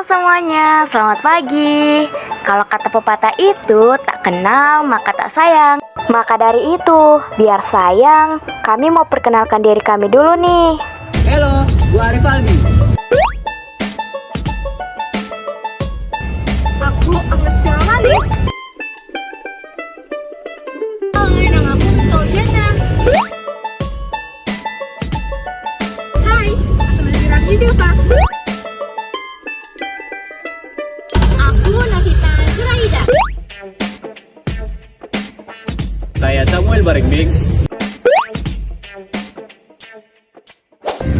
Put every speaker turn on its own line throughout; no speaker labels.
semuanya, selamat pagi. Kalau kata pepatah itu, tak kenal maka tak sayang. Maka dari itu, biar sayang, kami mau perkenalkan diri kami dulu nih.
Halo, gua Arif Almi.
Aku Agnes Fiamani. Hai, nama aku Taudiana. Hai, aku Nazira Hidupa. Aku Nafita Zuraida.
Saya Samuel Barengbing.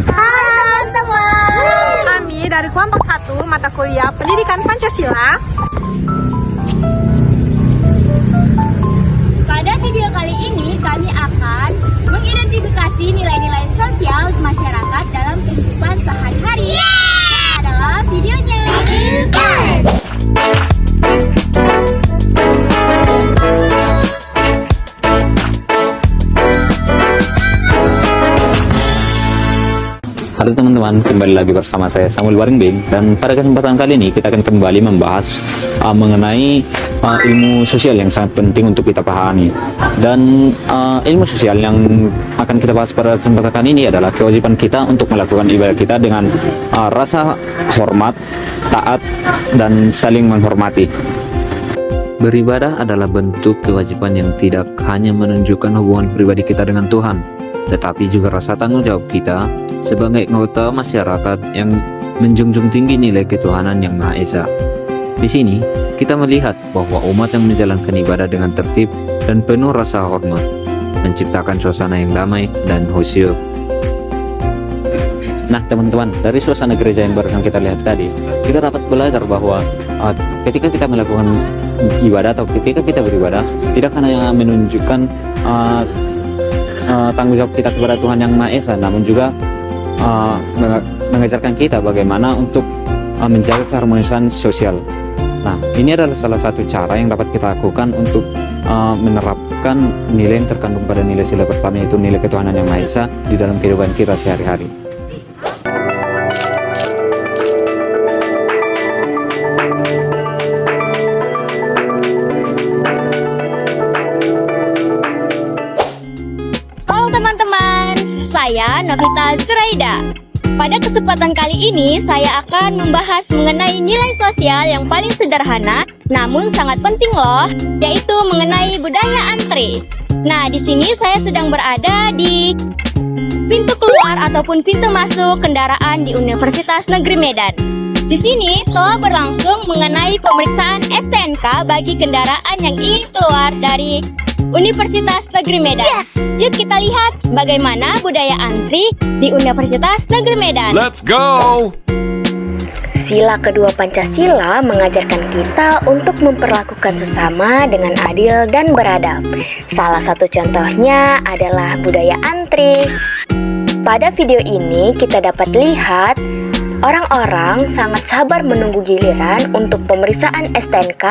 Hai teman-teman. Kami dari kelompok 1 mata kuliah Pendidikan Pancasila. Pada video kali ini kami akan mengidentifikasi nilai-nilai sosial masyarakat dalam kehidupan sehari-hari. Ini adalah videonya.
Halo teman-teman, kembali lagi bersama saya Samuel Barengbing, dan pada kesempatan kali ini kita akan kembali membahas mengenai ilmu sosial yang sangat penting untuk kita pahami. Dan ilmu sosial yang akan kita bahas pada kesempatan kali ini adalah kewajiban kita untuk melakukan ibadah kita dengan rasa hormat, taat, dan saling menghormati. Beribadah adalah bentuk kewajiban yang tidak hanya menunjukkan hubungan pribadi kita dengan Tuhan, tetapi juga rasa tanggung jawab kita sebagai anggota masyarakat yang menjunjung tinggi nilai ketuhanan yang Maha Esa. Di sini, kita melihat bahwa umat yang menjalankan ibadah dengan tertib dan penuh rasa hormat, menciptakan suasana yang damai dan khusyuk. Nah teman-teman, dari suasana gereja yang barusan kita lihat tadi, kita dapat belajar bahwa ketika kita melakukan ibadah atau ketika kita beribadah, tidak hanya menunjukkan tanggung jawab kita kepada Tuhan yang Maha Esa, namun juga mengajarkan kita bagaimana untuk menjaga keharmonisan sosial. Nah, ini adalah salah satu cara yang dapat kita lakukan untuk menerapkan nilai yang terkandung pada nilai sila pertama, yaitu nilai ketuhanan yang Maha Esa di dalam kehidupan kita sehari-hari.
Halo teman-teman, saya Nafita Zuraida. Pada kesempatan kali ini, saya akan membahas mengenai nilai sosial yang paling sederhana, namun sangat penting loh, yaitu mengenai budaya antri. Nah, di sini saya sedang berada di pintu keluar ataupun pintu masuk kendaraan di Universitas Negeri Medan. Di sini telah berlangsung mengenai pemeriksaan STNK bagi kendaraan yang ingin keluar dari Universitas Negeri Medan. Yes. Yuk kita lihat bagaimana budaya antri di Universitas Negeri Medan.
Let's go!
Sila kedua Pancasila mengajarkan kita untuk memperlakukan sesama dengan adil dan beradab. Salah satu contohnya adalah budaya antri. Pada video ini kita dapat lihat orang-orang sangat sabar menunggu giliran untuk pemeriksaan STNK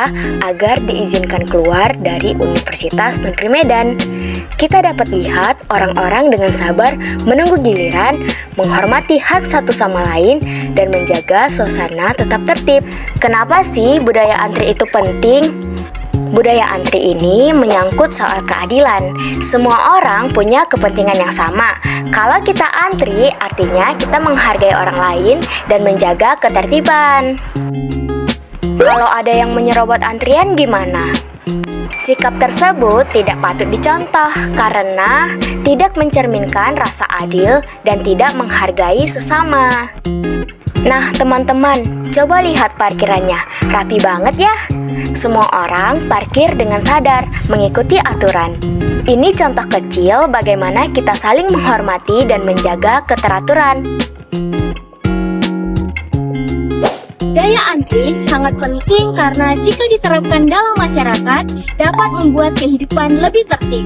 agar diizinkan keluar dari Universitas Negeri Medan. Kita dapat lihat orang-orang dengan sabar menunggu giliran, menghormati hak satu sama lain, dan menjaga suasana tetap tertib. Kenapa sih budaya antri itu penting? Budaya antri ini menyangkut soal keadilan. Semua orang punya kepentingan yang sama. Kalau kita antri, artinya kita menghargai orang lain dan menjaga ketertiban. Kalau ada yang menyerobot antrian gimana? Sikap tersebut tidak patut dicontoh karena tidak mencerminkan rasa adil dan tidak menghargai sesama. Nah teman-teman, coba lihat parkirannya, rapi banget ya. Semua orang parkir dengan sadar, mengikuti aturan. Ini contoh kecil bagaimana kita saling menghormati dan menjaga keteraturan.
Budaya antri sangat penting karena jika diterapkan dalam masyarakat dapat membuat kehidupan lebih tertib.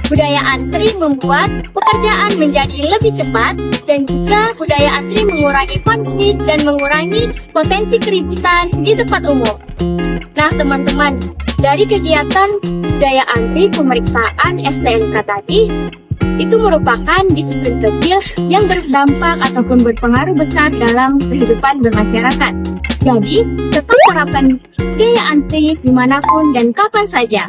Budaya antri membuat pekerjaan menjadi lebih cepat dan juga budaya antri mengurangi konflik dan mengurangi potensi keributan di tempat umum. Nah teman-teman, dari kegiatan budaya antri pemeriksaan STNK tadi, itu merupakan disiplin kecil yang berdampak ataupun berpengaruh besar dalam kehidupan bermasyarakat. Jadi, tetap terapkan budaya antri dimanapun dan kapan saja.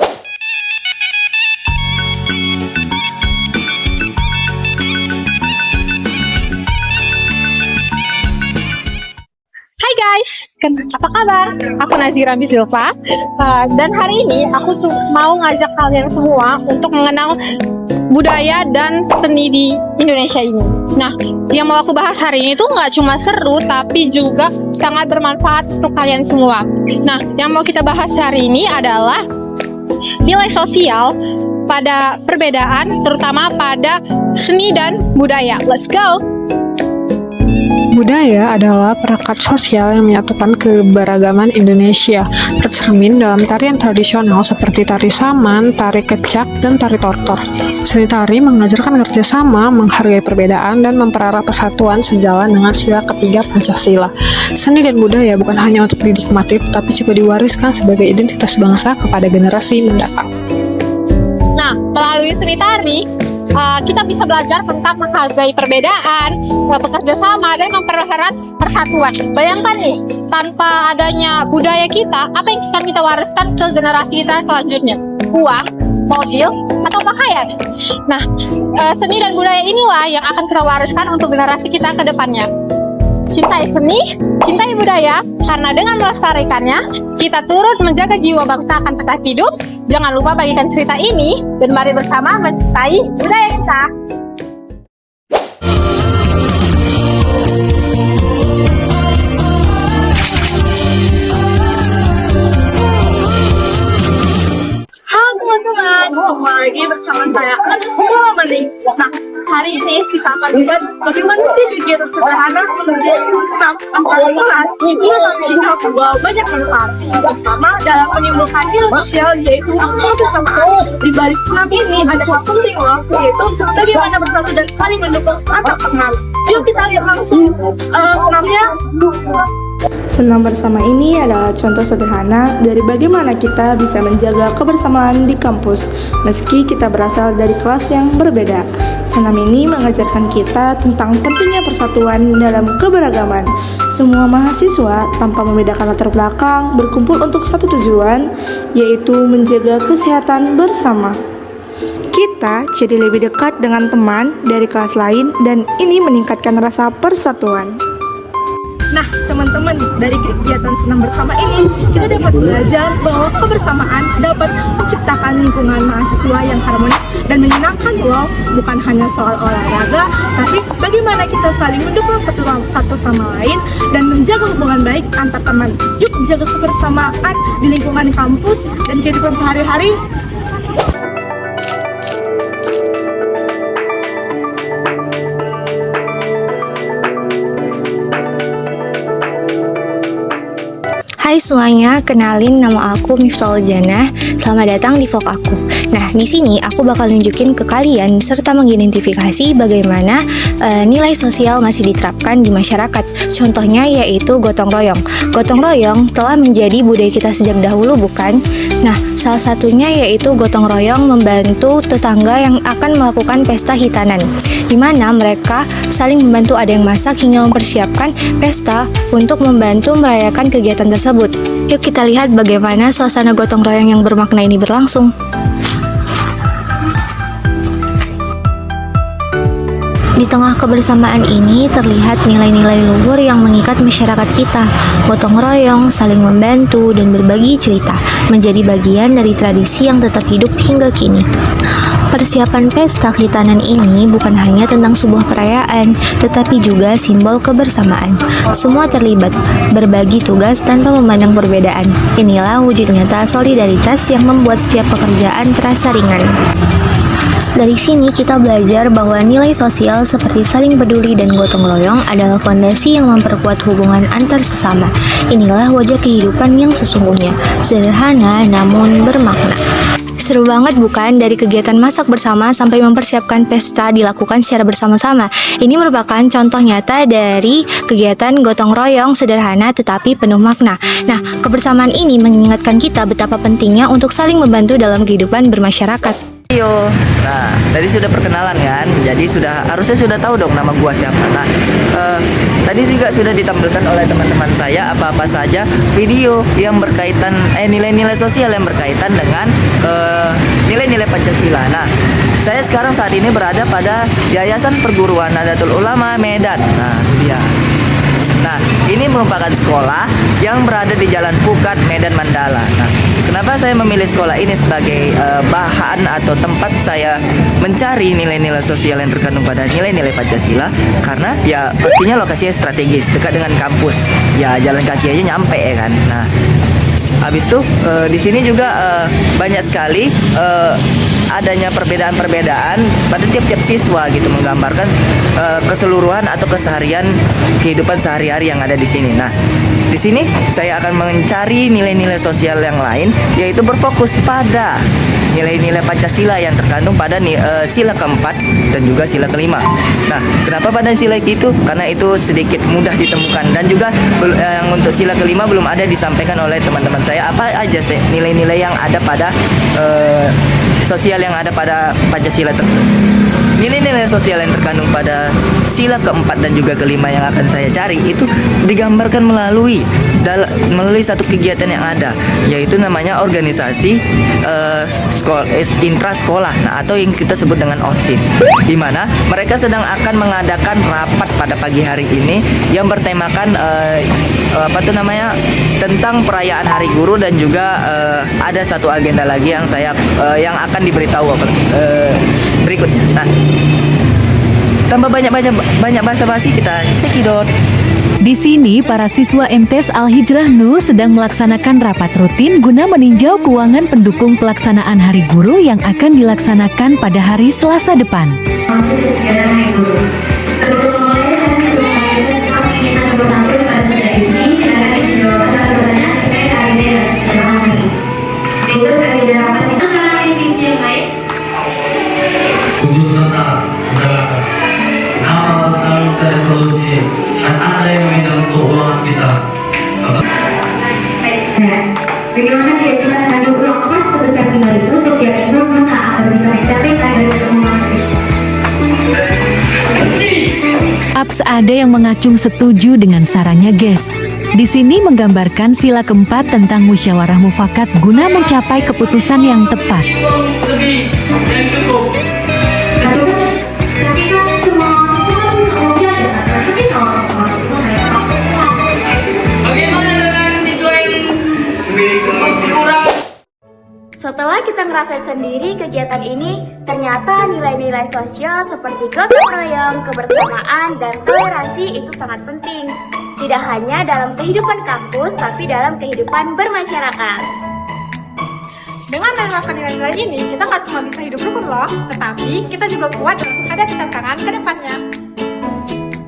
Hai guys, apa kabar? Aku Nazira Bizilva, dan hari ini aku mau ngajak kalian semua untuk mengenal budaya dan seni di Indonesia ini. Nah, yang mau aku bahas hari ini tuh nggak cuma seru, tapi juga sangat bermanfaat untuk kalian semua. Nah, yang mau kita bahas hari ini adalah nilai sosial pada perbedaan, terutama pada seni dan budaya. Let's go!
Budaya adalah perangkat sosial yang menyatukan keberagaman Indonesia, tercermin dalam tarian tradisional seperti tari saman, tari kecak, dan tari tortor. Seni tari mengajarkan kerjasama, menghargai perbedaan, dan mempererat persatuan sejalan dengan sila ketiga Pancasila. Seni dan budaya bukan hanya untuk dinikmati, tetapi juga diwariskan sebagai identitas bangsa kepada generasi mendatang.
Nah, melalui seni tari, kita bisa belajar tentang menghargai perbedaan, bekerja sama, dan mempererat persatuan. Bayangkan nih, tanpa adanya budaya kita, apa yang akan kita wariskan ke generasi kita selanjutnya? Uang, mobil, atau pakaian? Nah, seni dan budaya inilah yang akan kita wariskan untuk generasi kita ke depannya. Cintai seni, cintai budaya, karena dengan melestarikannya, kita turut menjaga jiwa bangsa akan tetap hidup. Jangan lupa bagikan cerita ini, dan mari bersama mencintai budaya kita.
Halo teman-teman, kembali lagi bersama saya Asma Mani. Nah, hari ini kita akan lihat bagaimana sih kegiatan sederhana menjadi senam antara kelas itu bisa membawa banyak manfaat, terutama dalam menimbulkan nilai sosial yaitu kebersamaan. Di balik senam ini ada hal penting loh, yaitu bagaimana bersatu dan saling mendukung antar teman. Yuk kita lihat langsung senamnya.
Senam bersama ini adalah contoh sederhana dari bagaimana kita bisa menjaga kebersamaan di kampus meski kita berasal dari kelas yang berbeda. Senam ini mengajarkan kita tentang pentingnya persatuan dalam keberagaman. Semua mahasiswa tanpa membedakan latar belakang berkumpul untuk satu tujuan, yaitu menjaga kesehatan bersama. Kita jadi lebih dekat dengan teman dari kelas lain dan ini meningkatkan rasa persatuan.
Nah, teman-teman, dari kegiatan senam bersama ini, kita dapat belajar bahwa kebersamaan dapat menciptakan lingkungan mahasiswa yang harmonis dan menyenangkan loh. Bukan hanya soal olahraga, tapi bagaimana kita saling mendukung satu sama lain dan menjaga hubungan baik antar teman. Yuk jaga kebersamaan di lingkungan kampus dan kehidupan sehari-hari.
Hai semuanya, kenalin nama aku Miftahul Janah. Selamat datang di vlog aku. Nah, di sini aku bakal nunjukin ke kalian serta mengidentifikasi bagaimana nilai sosial masih diterapkan di masyarakat. Contohnya yaitu gotong royong. Gotong royong telah menjadi budaya kita sejak dahulu, bukan? Nah, salah satunya yaitu gotong royong membantu tetangga yang akan melakukan pesta hitanan, di mana mereka saling membantu, ada yang masak hingga mempersiapkan pesta untuk membantu merayakan kegiatan tersebut. Yuk kita lihat bagaimana suasana gotong royong yang bermakna ini berlangsung. Di tengah kebersamaan ini terlihat nilai-nilai luhur yang mengikat masyarakat kita. Gotong royong, saling membantu, dan berbagi cerita menjadi bagian dari tradisi yang tetap hidup hingga kini. Persiapan pesta hitanan ini bukan hanya tentang sebuah perayaan, tetapi juga simbol kebersamaan. Semua terlibat, berbagi tugas tanpa memandang perbedaan. Inilah wujud nyata solidaritas yang membuat setiap pekerjaan terasa ringan. Dari sini kita belajar bahwa nilai sosial seperti saling peduli dan gotong royong adalah fondasi yang memperkuat hubungan antar sesama. Inilah wajah kehidupan yang sesungguhnya, sederhana namun bermakna. Seru banget bukan? Dari kegiatan masak bersama sampai mempersiapkan pesta dilakukan secara bersama-sama. Ini merupakan contoh nyata dari kegiatan gotong royong sederhana tetapi penuh makna. Nah, kebersamaan ini mengingatkan kita betapa pentingnya untuk saling membantu dalam kehidupan bermasyarakat.
Yo, nah tadi sudah perkenalan kan, jadi harusnya sudah tahu dong nama gua siapa. Nah, tadi juga sudah ditampilkan oleh teman-teman saya apa-apa saja video yang berkaitan nilai-nilai sosial yang berkaitan dengan nilai-nilai Pancasila. Nah, saya sekarang saat ini berada pada Yayasan Perguruan Nahdlatul Ulama Medan. Nah, dia. Nah, ini merupakan sekolah yang berada di Jalan Pukat, Medan Mandala. Nah, kenapa saya memilih sekolah ini sebagai bahan atau tempat saya mencari nilai-nilai sosial yang terkandung pada nilai-nilai Pancasila? Karena ya pastinya lokasinya strategis, dekat dengan kampus. Ya jalan kaki aja nyampe ya kan. Nah, habis itu di sini juga banyak sekali adanya perbedaan-perbedaan pada tiap-tiap siswa gitu, menggambarkan keseluruhan atau keseharian kehidupan sehari-hari yang ada di sini. Nah, di sini saya akan mencari nilai-nilai sosial yang lain, yaitu berfokus pada nilai-nilai Pancasila yang terkandung pada sila keempat dan juga sila kelima. Nah, kenapa pada sila itu? Karena itu sedikit mudah ditemukan, dan juga yang untuk sila kelima belum ada disampaikan oleh teman-teman saya apa aja sih nilai-nilai yang ada pada sosial yang ada pada Pancasila tersebut. Nilai-nilai sosial yang terkandung pada sila keempat dan juga kelima yang akan saya cari itu digambarkan melalui satu kegiatan yang ada, yaitu namanya organisasi intra sekolah, nah, atau yang kita sebut dengan OSIS, di mana mereka sedang akan mengadakan rapat pada pagi hari ini yang bertemakan tentang perayaan Hari Guru, dan juga ada satu agenda lagi yang yang akan diberitahu berikutnya. Nah, tanpa banyak basa-basi, kita cekidot.
Di sini, para siswa MTs Al-Hijrah NU sedang melaksanakan rapat rutin guna meninjau keuangan pendukung pelaksanaan Hari Guru yang akan dilaksanakan pada hari Selasa depan.
Tugas sementara adalah kenapa selalu mencari solusi dan ada yang meminta untuk uang kita.
Bagaimana jika kita mengajukan uang pas sebesar 5.000 setiap minggu, maka akan bisa mencapai target keuangan.
Aps ada yang mengacung setuju dengan sarannya, guys. Di sini menggambarkan sila keempat tentang musyawarah mufakat guna mencapai keputusan yang tepat.
Lebih yang cukup.
Tapi kan semua kan punya uang jajan, tapi bisa orang
Bagaimana dengan siswa yang kurang?
Setelah kita ngerasain sendiri kegiatan ini, ternyata nilai-nilai sosial seperti gotong royong, kebersamaan, dan toleransi itu sangat penting. Tidak hanya dalam kehidupan kampus, tapi dalam kehidupan bermasyarakat.
Dengan menerapkan nilai-nilai ini, kita nggak cuma bisa hidup rukun loh, tetapi kita juga kuat dalam menghadapi tantangan ke depannya.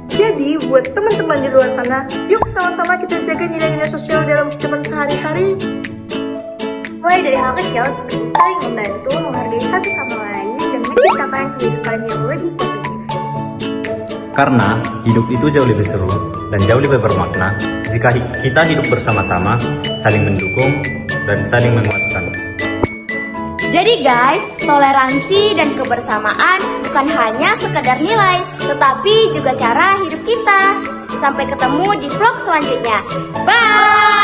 Jadi, buat teman-teman di luar sana, yuk sama-sama kita jaga nilai-nilai sosial dalam kehidupan sehari-hari.
Mulai dari hal kecil seperti saling membantu, menghargai satu sama lain, dan menciptakan kehidupan yang lebih positif.
Karena hidup itu jauh lebih seru dan jauh lebih bermakna jika kita hidup bersama-sama, saling mendukung dan saling menguatkan.
Jadi guys, toleransi dan kebersamaan bukan hanya sekedar nilai, tetapi juga cara hidup kita. Sampai ketemu di vlog selanjutnya. Bye!